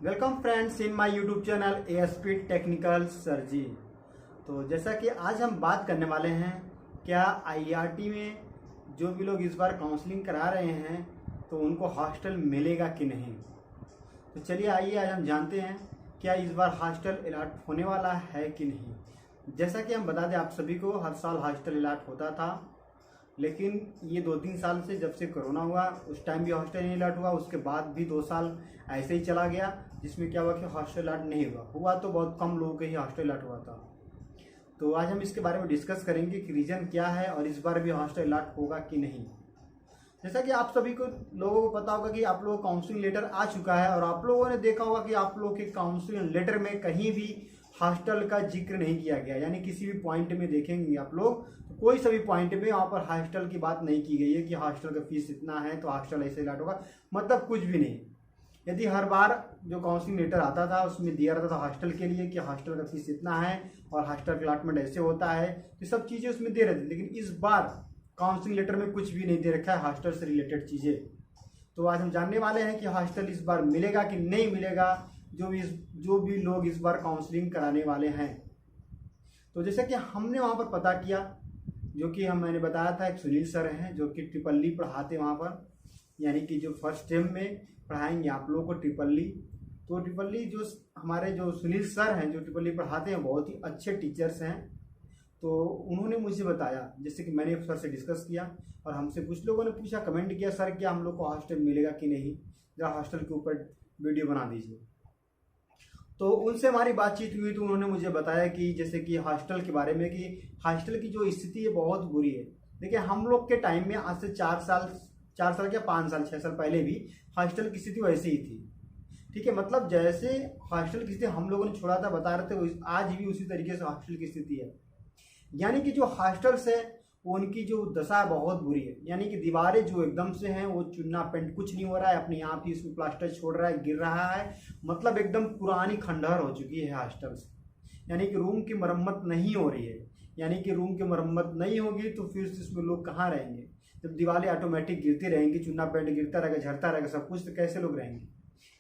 Welcome friends in my YouTube channel ASP technical सर्जी। तो जैसा कि आज हम बात करने वाले हैं, क्या आईआरटी में जो भी लोग इस बार काउंसलिंग करा रहे हैं तो उनको हॉस्टल मिलेगा कि नहीं। तो चलिए आइए आज हम जानते हैं क्या इस बार हॉस्टल अलॉट होने वाला है कि नहीं। जैसा कि हम बता दें आप सभी को, हर साल हॉस्टल अलॉट होता था, लेकिन ये 2-3 साल से जब से कोरोना हुआ उस टाइम भी हॉस्टल नहीं अलॉट हुआ, उसके बाद भी 2 साल ऐसे ही चला गया जिसमें क्या हुआ कि हॉस्टल अलॉट नहीं हुआ तो बहुत कम लोगों के ही हॉस्टल अलॉट हुआ था। तो आज हम इसके बारे में डिस्कस करेंगे कि रीज़न क्या है और इस बार भी हॉस्टल अलॉट होगा कि नहीं। जैसा कि आप सभी को लोगों को पता होगा कि आप लोगों को काउंसलिंग लेटर आ चुका है और आप लोगों ने देखा होगा कि आप लोगों के काउंसलिंग लेटर में कहीं भी हॉस्टल का जिक्र नहीं किया गया, यानी किसी भी पॉइंट में देखेंगे आप लोग तो कोई सभी पॉइंट में वहाँ पर हॉस्टल की बात नहीं की गई है कि हॉस्टल का फीस इतना है तो हॉस्टल ऐसे अलॉट होगा, मतलब कुछ भी नहीं। यदि हर बार जो काउंसलिंग लेटर आता था उसमें दिया रहता था हॉस्टल के लिए कि हॉस्टल का फीस इतना है और हॉस्टल का अलॉटमेंट ऐसे होता है, तो सब चीज़ें उसमें दे रहे थे। लेकिन इस बार काउंसलिंग लेटर में कुछ भी नहीं दे रखा है हॉस्टल से रिलेटेड चीज़ें। तो आज हम जानने वाले हैं कि हॉस्टल इस बार मिलेगा कि नहीं मिलेगा, जो भी लोग इस बार काउंसलिंग कराने वाले हैं। तो जैसे कि हमने वहाँ पर पता किया, जो कि मैंने बताया था, एक सुनील सर हैं जो कि ट्रिपल ई पढ़ाते वहाँ पर, यानी कि जो फर्स्ट टर्म में पढ़ाएंगे आप लोगों को ट्रिपल ई। तो ट्रिपल ई जो हमारे जो सुनील सर हैं जो ट्रिपल ई पढ़ाते हैं बहुत ही अच्छे टीचर्स हैं। तो उन्होंने मुझे बताया, जैसे कि मैंने सर से डिस्कस किया और हमसे कुछ लोगों ने पूछा, कमेंट किया, सर क्या हम लोग को हॉस्टल मिलेगा कि नहीं, जरा हॉस्टल के ऊपर वीडियो बना दीजिए। तो उनसे हमारी बातचीत हुई तो उन्होंने मुझे बताया कि जैसे कि हॉस्टल के बारे में कि हॉस्टल की जो स्थिति है बहुत बुरी है। देखिए हम लोग के टाइम में आज से 4 साल क्या 5 साल 6 साल पहले भी हॉस्टल की स्थिति वैसे ही थी। ठीक है, मतलब जैसे हॉस्टल की स्थिति हम लोगों ने छोड़ा था बता रहे थे, आज भी उसी तरीके से हॉस्टल की स्थिति है। यानी कि जो हॉस्टल्स है उनकी जो दशा बहुत बुरी है, यानी कि दीवारें जो एकदम से हैं वो चुन्ना पेंट कुछ नहीं हो रहा है, अपने आप ही इसमें प्लास्टर छोड़ रहा है, गिर रहा है, मतलब एकदम पुरानी खंडहर हो चुकी है हॉस्टल्स। यानी कि रूम की मरम्मत नहीं हो रही है, यानी कि रूम की मरम्मत नहीं होगी तो फिर इसमें लोग कहाँ रहेंगे, जब दीवारें ऑटोमेटिक गिरती रहेंगी, चुन्ना पेंट गिरता रहेगा, झड़ता रहेगा सब कुछ, तो कैसे लोग रहेंगे।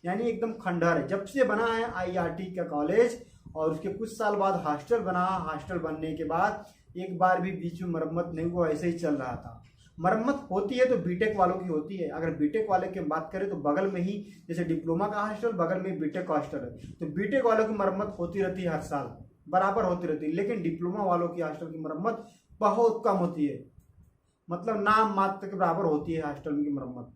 यानी एकदम खंडहर है। जब से बना है आईआरटी का कॉलेज और उसके कुछ साल बाद हॉस्टल बना, हॉस्टल बनने के बाद एक बार भी बीच में मरम्मत नहीं हुआ, ऐसे ही चल रहा था। मरम्मत होती है तो बीटेक वालों की होती है। अगर बीटेक वाले की बात करें तो बगल में ही जैसे डिप्लोमा का हॉस्टल, बगल में बीटेक का हॉस्टल है, तो बीटेक वालों की मरम्मत होती रहती है, हर साल बराबर होती रहती है। लेकिन डिप्लोमा वालों की हॉस्टल की मरम्मत बहुत कम होती है, मतलब नाम मात्र के बराबर होती है हॉस्टल की मरम्मत।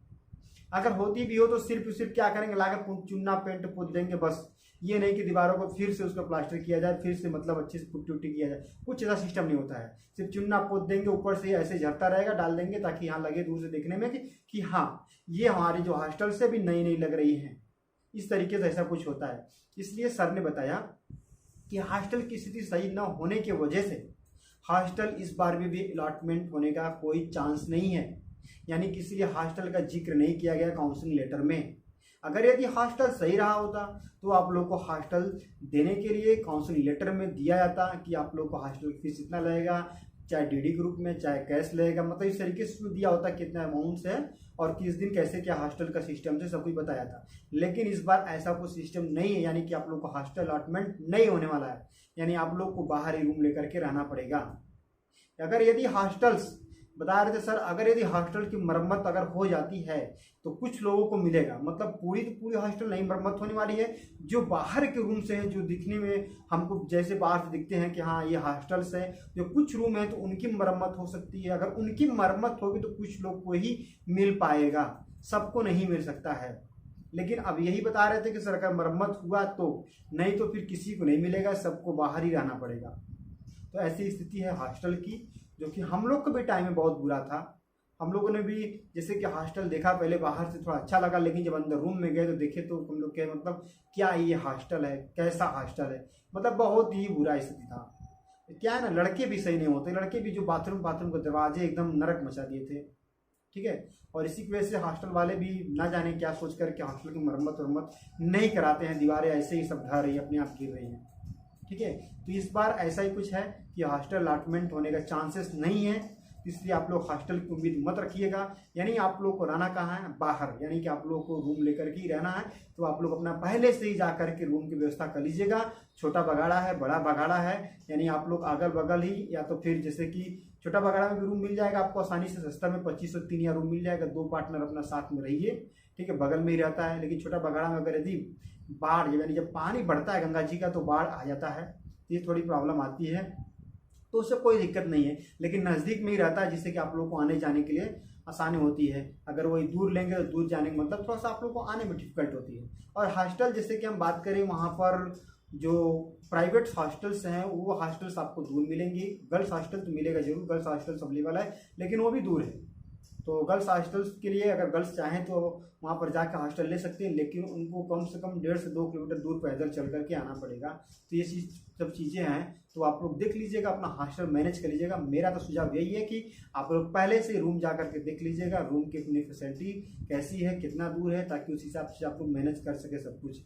अगर होती भी हो तो सिर्फ क्या करेंगे, लाकर चुन्ना पेंट पोत देंगे बस। ये नहीं कि दीवारों को फिर से उसका प्लास्टर किया जाए, फिर से मतलब अच्छे से पुट्टी उट्टी किया जाए, कुछ ऐसा सिस्टम नहीं होता है। सिर्फ चुन्ना पोत देंगे, ऊपर से ऐसे झरता रहेगा, डाल देंगे ताकि यहाँ लगे दूर से देखने में कि हाँ ये हमारी जो हॉस्टल से भी नई नई लग रही है। इस तरीके से ऐसा कुछ होता है। इसलिए सर ने बताया कि हॉस्टल की स्थिति सही न होने की वजह से हॉस्टल इस बार में भी अलॉटमेंट होने का कोई चांस नहीं है, यानी कि इसलिए हॉस्टल का जिक्र नहीं किया गया काउंसलिंग लेटर में। अगर यदि हॉस्टल सही रहा होता तो आप लोग को हॉस्टल देने के लिए काउंसलिंग लेटर में दिया जाता कि आप लोग को हॉस्टल की फीस इतना लगेगा, चाहे डीडी ग्रुप में चाहे कैश लगेगा, मतलब इस तरीके से उसमें दिया होता कितना अमाउंट है और किस दिन कैसे क्या हॉस्टल का सिस्टम से सब कुछ बताया था। लेकिन इस बार ऐसा कोई सिस्टम नहीं है, यानी कि आप लोग को हॉस्टल अलॉटमेंट नहीं होने वाला है, यानी आप लोग को बाहर ही रूम लेकर के रहना पड़ेगा। अगर यदि हॉस्टल्स बता रहे थे सर, अगर यदि हॉस्टल की मरम्मत अगर हो जाती है तो कुछ लोगों को मिलेगा, मतलब पूरी तो पूरी हॉस्टल नहीं मरम्मत होने वाली है। जो बाहर के रूम से हैं, जो दिखने में हमको जैसे बाहर से दिखते हैं कि हाँ ये हॉस्टल्स है, जो कुछ रूम है तो उनकी मरम्मत हो सकती है। अगर उनकी मरम्मत होगी तो कुछ लोग को ही मिल पाएगा, सबको नहीं मिल सकता है। लेकिन अब यही बता रहे थे कि सर अगर मरम्मत हुआ तो, नहीं तो फिर किसी को नहीं मिलेगा, सबको बाहर ही रहना पड़ेगा। तो ऐसी स्थिति है हॉस्टल की, जो कि हम लोग को भी टाइम में बहुत बुरा था। हम लोगों ने भी जैसे कि हॉस्टल देखा, पहले बाहर से थोड़ा अच्छा लगा, लेकिन जब अंदर रूम में गए तो देखे तो हम लोग के मतलब क्या ये हॉस्टल है, कैसा हॉस्टल है, मतलब बहुत ही बुरा स्थिति था। क्या है ना, लड़के भी सही नहीं होते, लड़के भी जो बाथरूम के दरवाजे एकदम नरक मचा दिए थे। ठीक है, और इसी की वजह से हॉस्टल वाले भी ना जाने क्या सोच करके हॉस्टल की मरम्मत नहीं कराते हैं, दीवारें ऐसे ही सब ढह रही है, अपने आप गिर रही हैं। ठीक है, तो इस बार ऐसा ही कुछ है कि हॉस्टल अलॉटमेंट होने का चांसेस नहीं है। इसलिए आप लोग हॉस्टल की उम्मीद मत रखिएगा। यानी आप लोग को रहना कहाँ है, बाहर, यानी कि आप लोग को रूम लेकर के ही रहना है। तो आप लोग अपना पहले से ही जा करके रूम की व्यवस्था कर लीजिएगा। छोटा बगाड़ा है, बड़ा बगाड़ा है, यानी आप लोग अगल बगल ही, या तो फिर जैसे कि छोटा बगाड़ा में भी रूम मिल जाएगा आपको आसानी से, सस्ता में 2503 या रूम मिल जाएगा। 2 पार्टनर अपना साथ में रहिए, ठीक है, बगल में ही रहता है। लेकिन छोटा बगाड़ा में अगर यदि बाढ़, यानी जब पानी बढ़ता है गंगा जी का तो बाढ़ आ जाता है, ये थोड़ी प्रॉब्लम आती है, तो उससे कोई दिक्कत नहीं है। लेकिन नज़दीक में ही रहता है, जिससे कि आप लोग को आने जाने के लिए आसानी होती है। अगर वही दूर लेंगे तो दूर जाने का मतलब थोड़ा सा आप लोग को आने में डिफिकल्ट होती है। और हॉस्टल जैसे कि हम बात करें, वहाँ पर जो प्राइवेट हॉस्टल्स हैं वो हॉस्टल्स आपको दूर मिलेंगी। गर्ल्स हॉस्टल तो मिलेगा जरूर, गर्ल्स हॉस्टल्स अवेलेबल है, लेकिन वो भी दूर है। तो गर्ल्स हॉस्टल्स के लिए अगर गर्ल्स चाहें तो वहाँ पर जाकर हॉस्टल ले सकते हैं, लेकिन उनको कम से कम 1.5 से 2 किलोमीटर दूर पैदल चल करके आना पड़ेगा। तो ये सब चीज़ें हैं, तो आप लोग देख लीजिएगा, अपना हॉस्टल मैनेज कर लीजिएगा। मेरा तो सुझाव यही है कि आप लोग पहले से रूम जा करके देख लीजिएगा, रूम की अपनी फैसिलिटी कैसी है, कितना दूर है, ताकि उस हिसाब से आप लोग मैनेज कर सके सब कुछ,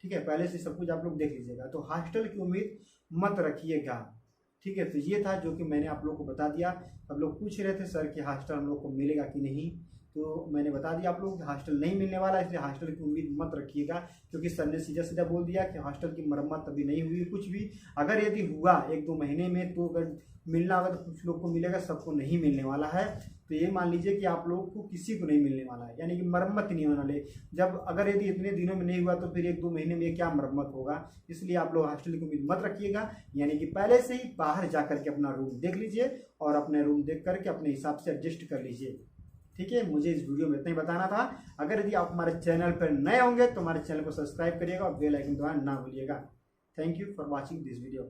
ठीक है। पहले से सब कुछ आप लोग देख लीजिएगा। तो हॉस्टल की उम्मीद मत रखिएगा, ठीक है। तो ये था जो कि मैंने आप लोग को बता दिया। सब लोग पूछ रहे थे सर कि हॉस्टल हम लोग को मिलेगा कि नहीं, तो मैंने बता दिया आप लोग कि हॉस्टल नहीं मिलने वाला, इसलिए हॉस्टल की उम्मीद मत रखिएगा। क्योंकि सर ने सीधा सीधा बोल दिया कि हॉस्टल की मरम्मत अभी नहीं हुई कुछ भी। अगर यदि हुआ 1-2 महीने में तो अगर मिलना होगा तो कुछ लोग को मिलेगा, सबको नहीं मिलने वाला है। तो ये मान लीजिए कि आप लोगों को किसी को नहीं मिलने वाला है, यानी कि मरम्मत ही नहीं होने वाले। जब अगर यदि इतने दिनों में नहीं हुआ तो फिर 1-2 महीने में क्या मरम्मत होगा। इसलिए आप लोग हॉस्टल की उम्मीद मत रखिएगा, यानी कि पहले से ही बाहर जा करके अपना रूम देख लीजिए और अपने रूम देख करके अपने हिसाब से एडजस्ट कर लीजिए, ठीक है। मुझे इस वीडियो में इतना ही बताना था। अगर यदि आप हमारे चैनल पर नए होंगे तो हमारे चैनल को सब्सक्राइब करिएगा और बेल आइकन दबाना ना भूलिएगा। Thank you for watching this video.